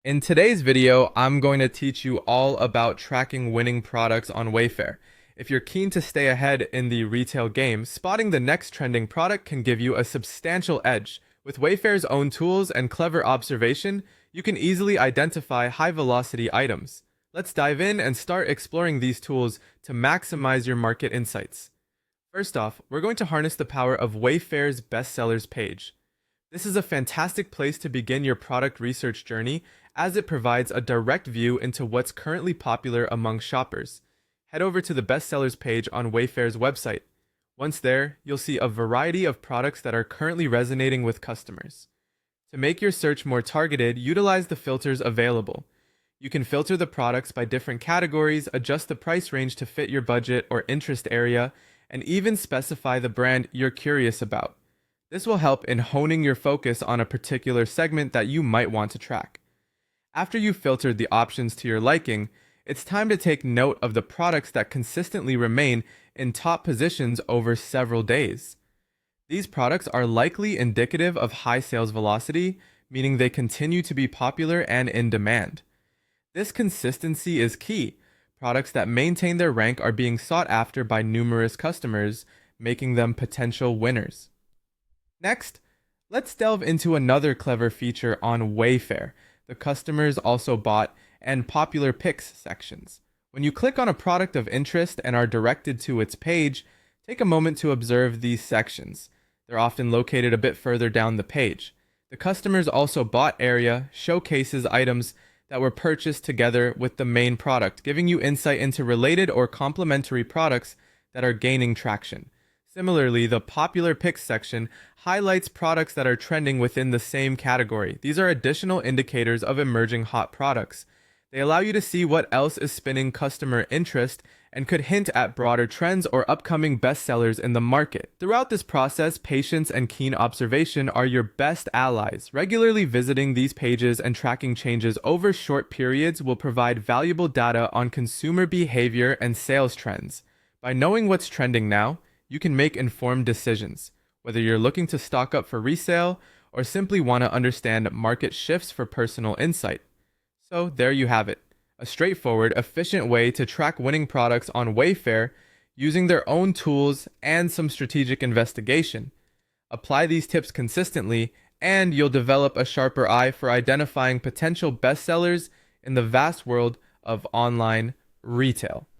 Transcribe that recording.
In today's video, I'm going to teach you all about tracking winning products on Wayfair. If you're keen to stay ahead in the retail game, spotting the next trending product can give you a substantial edge. With Wayfair's own tools and clever observation, you can easily identify high-velocity items. Let's dive in and start exploring these tools to maximize your market insights. First off, we're going to harness the power of Wayfair's bestsellers page. This is a fantastic place to begin your product research journey as it provides a direct view into what's currently popular among shoppers. Head over to the bestsellers page on Wayfair's website. Once there, you'll see a variety of products that are currently resonating with customers. To make your search more targeted, utilize the filters available. You can filter the products by different categories, adjust the price range to fit your budget or interest area, and even specify the brand you're curious about. This will help in honing your focus on a particular segment that you might want to track. After you've filtered the options to your liking, it's time to take note of the products that consistently remain in top positions over several days. These products are likely indicative of high sales velocity, meaning they continue to be popular and in demand. This consistency is key. Products that maintain their rank are being sought after by numerous customers, making them potential winners. Next, let's delve into another clever feature on Wayfair, the customers also bought and popular picks sections. When you click on a product of interest and are directed to its page, take a moment to observe these sections. They're often located a bit further down the page. The customers also bought area showcases items that were purchased together with the main product, giving you insight into related or complementary products that are gaining traction. Similarly, the popular picks section highlights products that are trending within the same category. These are additional indicators of emerging hot products. They allow you to see what else is spinning customer interest and could hint at broader trends or upcoming bestsellers in the market. Throughout this process, patience and keen observation are your best allies. Regularly visiting these pages and tracking changes over short periods will provide valuable data on consumer behavior and sales trends. By knowing what's trending now, you can make informed decisions, whether you're looking to stock up for resale or simply want to understand market shifts for personal insight. So there you have it, a straightforward, efficient way to track winning products on Wayfair using their own tools and some strategic investigation. Apply these tips consistently, and you'll develop a sharper eye for identifying potential bestsellers in the vast world of online retail.